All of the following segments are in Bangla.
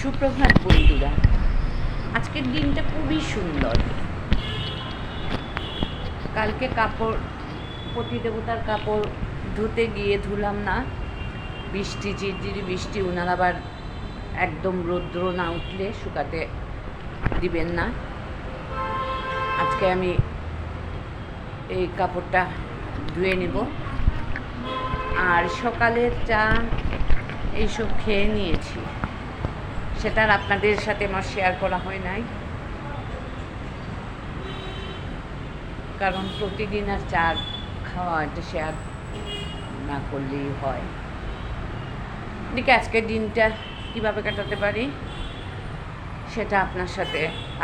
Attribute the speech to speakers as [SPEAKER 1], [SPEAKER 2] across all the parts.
[SPEAKER 1] সুপ্রভাত বন্ধুরা। আজকের দিনটা খুবই সুন্দর। কালকে কাপড়, পতিদেবতার কাপড় ধুতে গিয়ে ধুলাম না, বৃষ্টি, ঝিরঝিরি বৃষ্টি। ওনার আবার একদম রৌদ্র না উঠলে শুকাতে দিবেন না। আজকে আমি এই কাপড়টা ধুয়ে নেব। আর সকালের চা এইসব খেয়ে নিয়েছি, সেটা আর আপনাদের সাথে আমার শেয়ার করা হয় নাই, কারণ প্রতিদিন আর চা খাওয়া এটা শেয়ার না করলেই হয়। এদিকে আজকের দিনটা কীভাবে কাটাতে পারি সেটা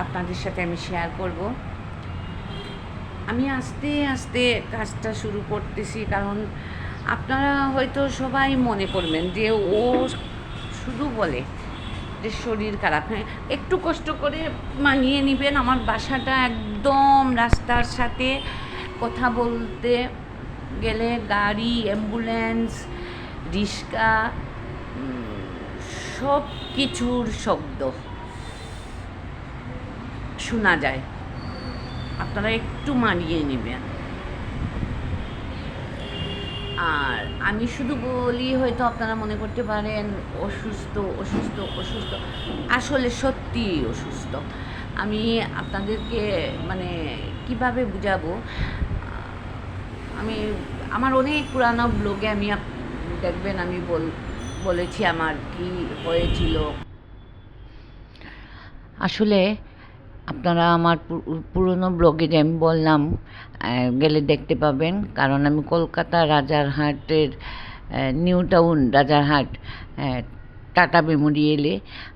[SPEAKER 1] আপনাদের সাথে আমি শেয়ার করব। আমি আস্তে আস্তে কাজটা শুরু করতেছি, কারণ আপনারা হয়তো সবাই মনে করবেন যে ও শুধু বলে যে শরীর খারাপ। হ্যাঁ, একটু কষ্ট করে মানিয়ে নেবেন। আমার বাসাটা একদম রাস্তার সাথে, কথা বলতে গেলে গাড়ি, অ্যাম্বুলেন্স, রিক্সা, সব কিছুর শব্দ শোনা যায়। আপনারা একটু মানিয়ে নেবেন। আর আমি শুধু বলি, হয়তো আপনারা মনে করতে পারেন অসুস্থ অসুস্থ অসুস্থ, আসলে সত্যি অসুস্থ। আমি আপনাদেরকে মানে কিভাবে বুঝাবো, আমার অনেক পুরানো ব্লগে আমি দেখবেন আমি বলেছি আমার কি হয়েছিল। আসলে আপনারা আমার পুরনো ব্লগে যে আমি বললাম, গেলে দেখতে পাবেন। কারণ আমি কলকাতা রাজারহাটের নিউ টাউন রাজারহাট টাটা মেমোরিয়ালে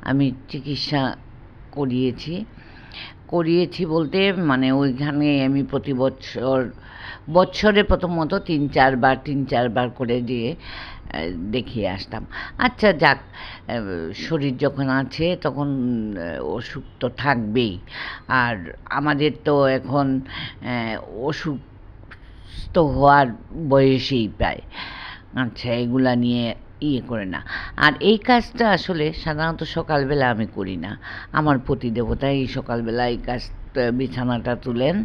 [SPEAKER 1] আমি চিকিৎসা করিয়েছি বলতে মানে ওইখানে আমি প্রতি বছরে প্রথমত তিন চারবার করে দিয়ে দেখিয়ে আসতাম। আচ্ছা যাক, শরীর যখন আছে তখন অসুখ তো থাকবেই। আর আমাদের তো এখন অসুস্থ হওয়ার বয়সেই প্রায়। আচ্ছা, এগুলা নিয়ে করে না। আর এই কাজটা আসলে সাধারণত সকালবেলা আমি করি না। আমার পতিদেবতা এই সকালবেলা এই কাজ, বিছানাটা তুলেন।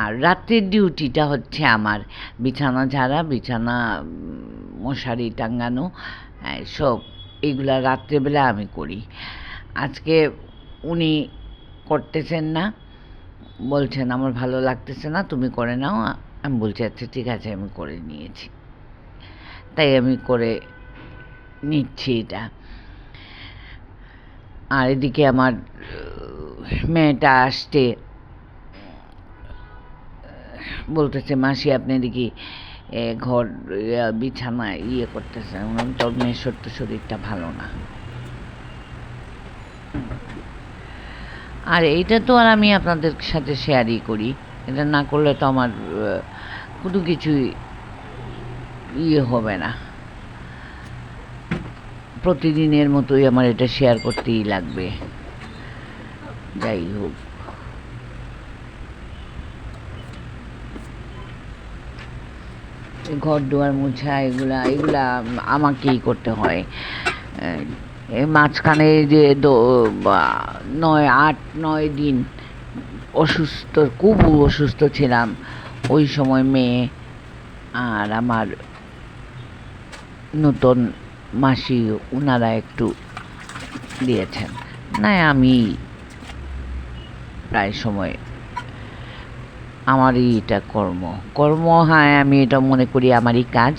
[SPEAKER 1] আর রাত্রের ডিউটিটা হচ্ছে আমার বিছানা ঝাড়া, বিছানা মশারি টাঙানো, সব এইগুলা রাত্রেবেলা আমি করি। আজকে উনি করতেছেন না, বলছেন আমার ভালো লাগতেছে না, তুমি করে নাও। আমি বলছি আচ্ছা ঠিক আছে, আমি করে নিয়েছি। তাই আমি করে নিচ্ছি এটা। আর এদিকে আমার মেয়েটা আসতে বলতেছে, মাসি আপনি এদিকে ঘর বিছানা করতেছে। তোর মেয়ের শরীরটা ভালো না। আর এইটা তো আর আমি আপনাদের সাথে শেয়ারই করি, এটা না করলে তো আমার কোনো কিছুই হবে না। প্রতিদিনের মতোই আমার এটা শেয়ার করতেই লাগবে। যাই হোক, ঘর দুয়ার মোছা এগুলা আমাকেই করতে হয়। মাঝখানে যে 8-9 দিন খুব অসুস্থ ছিলাম, ওই সময় মেয়ে আর আমার নতুন মাসি ওনারা একটু দিয়েছেন। না, আমি প্রায় সময় আমারই এটা কর্ম। হ্যাঁ, আমি এটা মনে করি আমারই কাজ।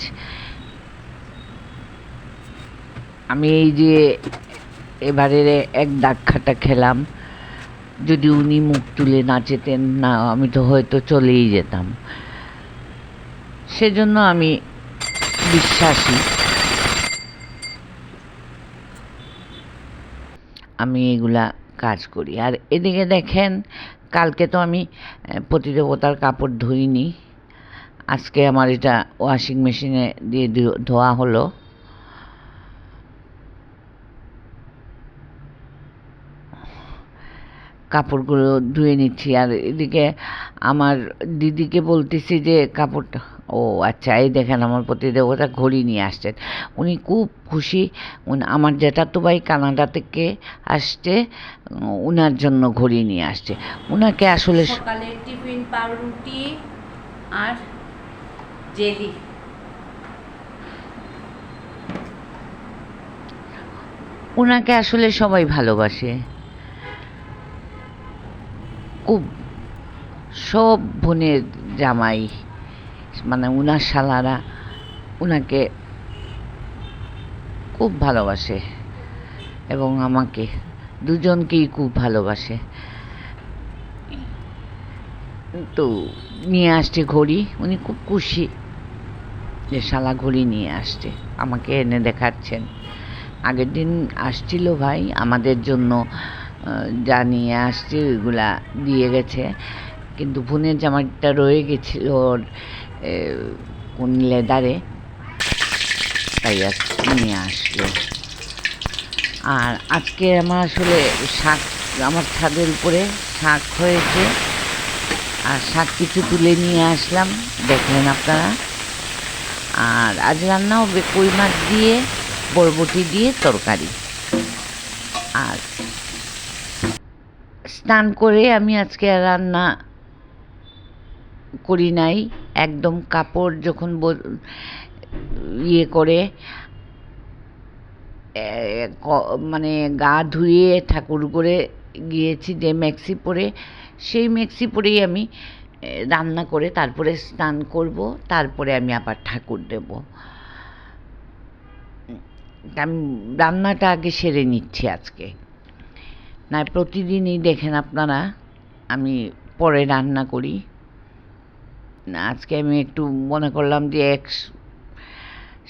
[SPEAKER 1] আমি এই যে এবারে এক দাক্ষাটা খেলাম, যদি উনি মুখ তুলে না যেতেন না, আমি তো হয়তো চলেই যেতাম। সেজন্য আমি বিশ্বাসী, আমি এগুলা কাজ করি। আর এদিকে দেখেন, কালকে তো আমি পতিদেবতার কাপড় ধুইনি, আজকে আমার এটা ওয়াশিং মেশিনে দিয়ে ধোয়া হলো। কাপড়গুলো ধুয়ে নিচ্ছি। আর এদিকে আমার দিদিকে বলতেছি যে কাপড়টা ও আচ্ছা, এই দেখেন আমার প্রতিদেবতা ঘড়ি নিয়ে আসছেন। উনি খুব খুশি। আমার জ্যাঠাতো ভাই কানাডা থেকে আসছে, উনার জন্য ঘড়ি নিয়ে আসছে। উনাকে আসলে সকালের টিফিন পাউরুটি আর জেলি। উনাকে আসলে সবাই ভালোবাসে খুব। সব বোনের জামাই, মানে উনার শালারা উনাকে খুব ভালোবাসে এবং আমাকে, দুজনকেই খুব ভালোবাসে। তো নিয়ে আসছে ঘড়ি, উনি খুব খুশি যে শালা ঘড়ি নিয়ে আসছে, আমাকে এনে দেখাচ্ছেন। আগের দিন আসছিল ভাই আমাদের জন্য, যা নিয়ে আসছে ওইগুলা দিয়ে গেছে, কিন্তু বোনের জামাটা রয়ে গেছিল ওর কোন লেদারে, তাই নিয়ে আসলো। আর আজকে আমার আসলে শাক, আমার ছাদের উপরে শাক হয়েছে, আর শাক কিছু তুলে নিয়ে আসলাম, দেখলেন আপনারা। আর আজ রান্না হবে কই মাছ দিয়ে বরবটি দিয়ে তরকারি। আর স্নান করে আমি আজকে রান্না করি নাই, একদম কাপড় যখন ইয়ে করে মানে গা ধুয়ে ঠাকুর করে গিয়েছি, যে ম্যাক্সি পরে, সেই ম্যাক্সি পরেই আমি রান্না করে তারপরে স্নান করব, তারপরে আমি আবার ঠাকুর দেব। আমি রান্নাটা আগে সেরে নিচ্ছি আজকে, না প্রতিদিনই দেখেন আপনারা আমি পরে রান্না করি। আজকে আমি একটু মনে করলাম যে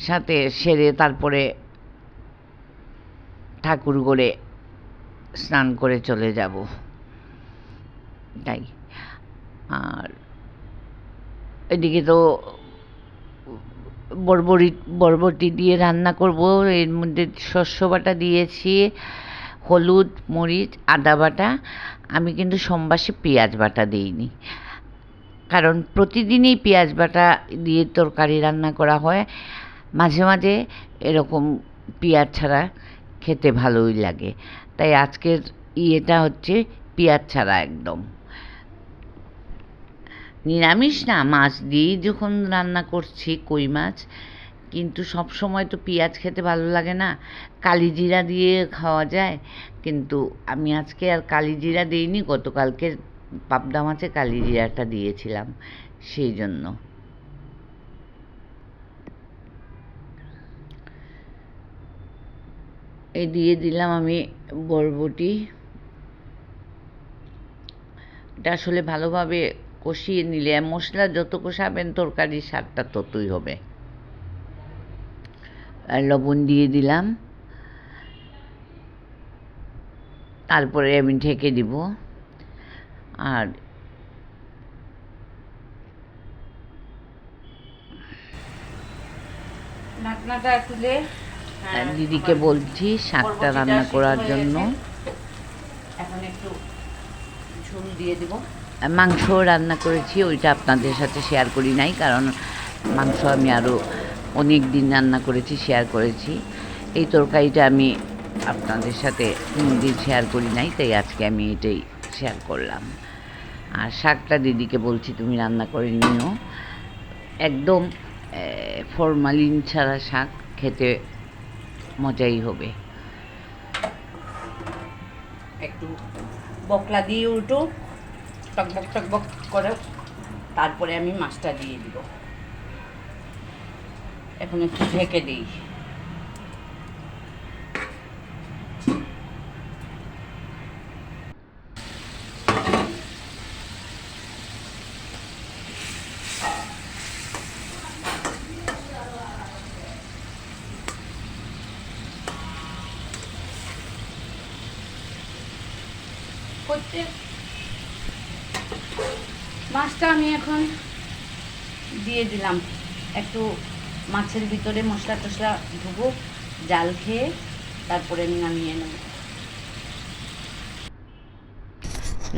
[SPEAKER 1] সাথে সেরে তারপরে ঠাকুর করে স্নান করে চলে যাব, তাই। আর এদিকে তো বরবটি দিয়ে রান্না করব, এর মধ্যে শস্য বাটা দিয়েছি, হলুদ, মরিচ, আদা বাটা। আমি কিন্তু সোমবাসে পেঁয়াজ বাটা দিইনি, কারণ প্রতিদিনই পেঁয়াজ বাটা দিয়ে তরকারি রান্না করা হয়। মাঝে মাঝে এরকম পেঁয়াজ ছাড়া খেতে ভালোই লাগে, তাই আজকের ইয়েটা হচ্ছে পেঁয়াজ ছাড়া একদম নিরামিষ, না মাছ দিয়েই যখন রান্না করছি কই মাছ, কিন্তু সব সময় তো পেঁয়াজ খেতে ভালো লাগে না, কালিজিরা দিয়ে খাওয়া যায়। কিন্তু আমি আজকে আর কালিজিরা দিইনি, গতকালকে পাবদা মাছে কালিজিরাটা দিয়েছিলাম, সেই জন্য। এই দিয়ে দিলাম আমি বরবটি, এটা আসলে ভালোভাবে কষিয়ে নিলে, মশলা যত কষাবেন তরকারির স্বাদটা ততই হবে। আর লবণ দিয়ে দিলাম, তারপরে আমি ঢেকে দিব। আর ঢাকনাটা তুলে দিদিকে বলছি শাকটা রান্না করার জন্য। এখন একটু ঝোল দিয়ে দেব। মাংস রান্না করেছি, ওইটা আপনাদের সাথে শেয়ার করি নাই, কারণ মাংস আমি আরও অনেক দিন রান্না করেছি, শেয়ার করেছি। এই তরকারিটা আমি আপনাদের সাথে কোনোদিন শেয়ার করি নাই, তাই আজকে আমি এটাই শেয়ার করলাম। আর শাকটা দিদিকে বলছি তুমি রান্না করে নিও, একদম ফরমালিন ছাড়া শাক, খেতে মজাই হবে। একটু বকলা দিয়ে উল্টো টকবক টকবক করে, তারপরে আমি মাছটা দিয়ে দিব। এখন একটু ঢেকে দিই। মাছটা আমি এখন দিয়ে দিলাম, একটু মাছের ভিতরে মশলা টশলা ঢুকুক, জাল খেয়ে তারপরে আমি নামিয়ে নেব।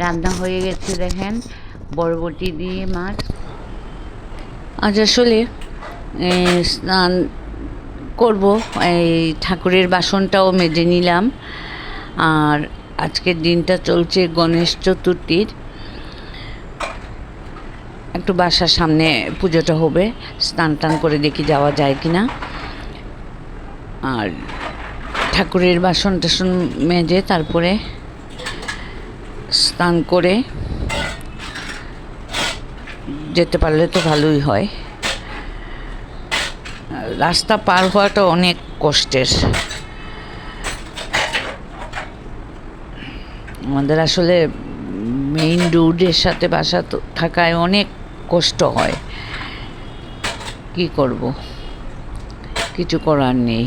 [SPEAKER 1] রান্না হয়ে গেছে দেখেন, বরবটি দিয়ে মাছ, আজ আসলে স্নান করব, এই ঠাকুরের বাসনটাও মেজে নিলাম। আর আজকের দিনটা চলছে গণেশ চতুর্থীর, একটু বাসার সামনে পুজোটা হবে, স্নান টান করে দেখি যাওয়া যায় কিনা। আর ঠাকুরের বাসন টাসন মেজে তারপরে স্নান করে যেতে পারলে তো ভালোই হয়। রাস্তা পার হওয়াটা অনেক কষ্টের। আমাদের আসলে মেইন রোডের সাথে বাসা থাকায় অনেক কষ্ট হয়, কি করব, কিছু করার নেই।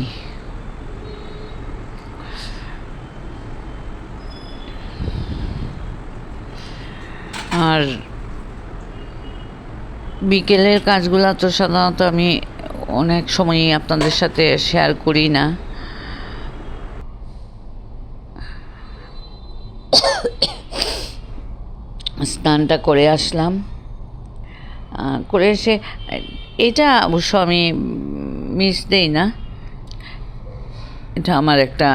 [SPEAKER 1] আর বিকেলের কাজগুলো তো সাধারণত আমি অনেক সময়ই আপনাদের সাথে শেয়ার করি না। স্নানটা করে আসলাম, করে এসে এটা অবশ্য আমি মিস দেই না, এটা আমার একটা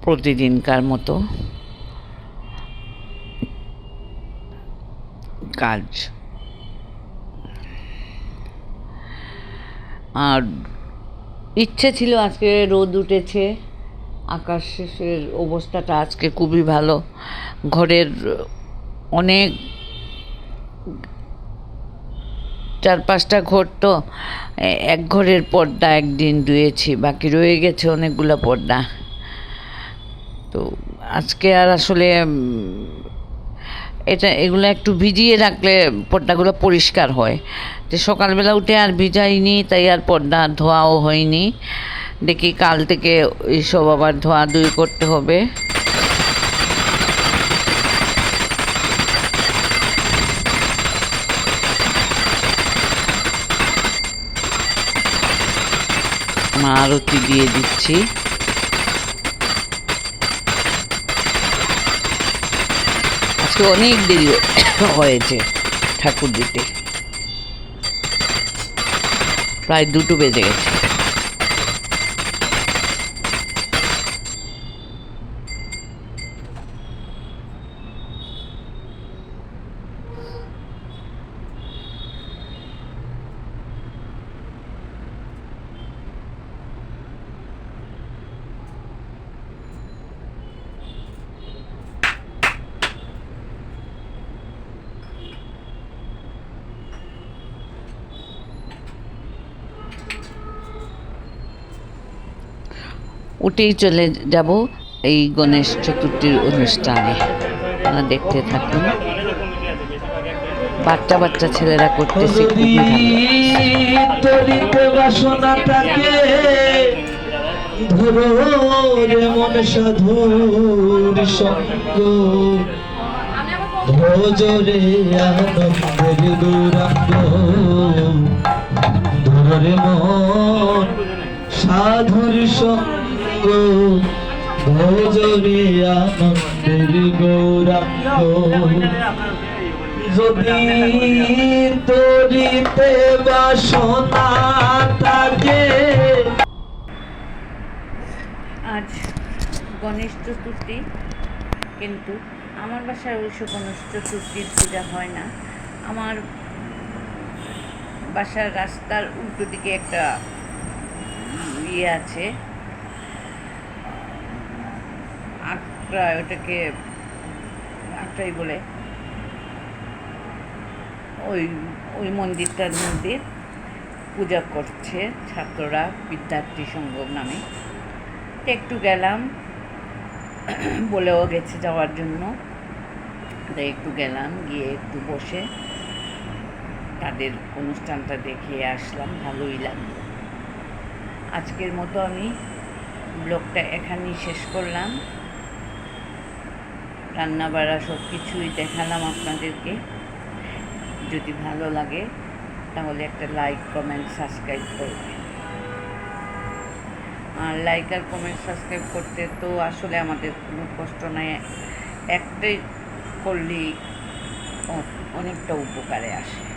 [SPEAKER 1] প্রতিদিনকার মতো কাজ। আর ইচ্ছে ছিল, আজকে রোদ উঠেছে, আকাশের অবস্থাটা আজকে খুবই ভালো। ঘরের অনেক 4-5টা ঘর, তো এক ঘরের পর্দা একদিন ধুয়েছি, বাকি রয়ে গেছে অনেকগুলো পর্দা। তো আজকে আর আসলে এগুলো একটু ভিজিয়ে রাখলে পর্দাগুলো পরিষ্কার হয়। তো সকালবেলা উঠে আর ভিজাইনি, তাই আর পর্দা ধোয়াও হয়নি। দেখি কাল থেকে এইসব আবার ধোয়াধুয়ি করতে হবে। আরতি দিয়ে দিচ্ছি। আজকে অনেক দেরি হয়েছে ঠাকুর দিতে, প্রায় 2টো বেজে গেছে। উঠেই চলে যাব এই গণেশ চতুর্থীর অনুষ্ঠানে। আপনারা দেখতে থাকুন, বাচ্চা বাচ্চা ছেলেরা করতেছে, খুবই
[SPEAKER 2] সাধুর সঙ্গ ভজরে আনন্দের গৌরাঙ্গ। যদি তরিতে বাসনা থাকে।
[SPEAKER 1] আজ গণেশ চতুর্থী, কিন্তু আমার বাসায় অবশ্য গণেশ চতুর্থীর পূজা হয় না। আমার বাসার রাস্তার উল্টো দিকে একটা ইয়ে আছে, আকড়া, ওটাকে আকড়াই বলে, ওই মন্দিরটার মধ্যে পূজা করছে ছাত্ররা, বিদ্যার্থী সংঘ নামে। একটু গেলাম, বলেও গেছে যাওয়ার জন্য, তাই একটু গেলাম, গিয়ে একটু বসে তাদের অনুষ্ঠানটা দেখিয়ে আসলাম, ভালোই লাগলো। আজকের মতো আমি ব্লগটা এখানেই শেষ করলাম। রান্নাবাড়া সব কিছুই দেখালাম আপনাদেরকে। যদি ভালো লাগে তাহলে একটা লাইক, কমেন্ট, সাবস্ক্রাইব করবেন। আর লাইক আর কমেন্ট সাবস্ক্রাইব করতে তো আসলে আমাদের কোনো কষ্ট নাই, একটাই করলেই অনেকটা উপকারে আসে।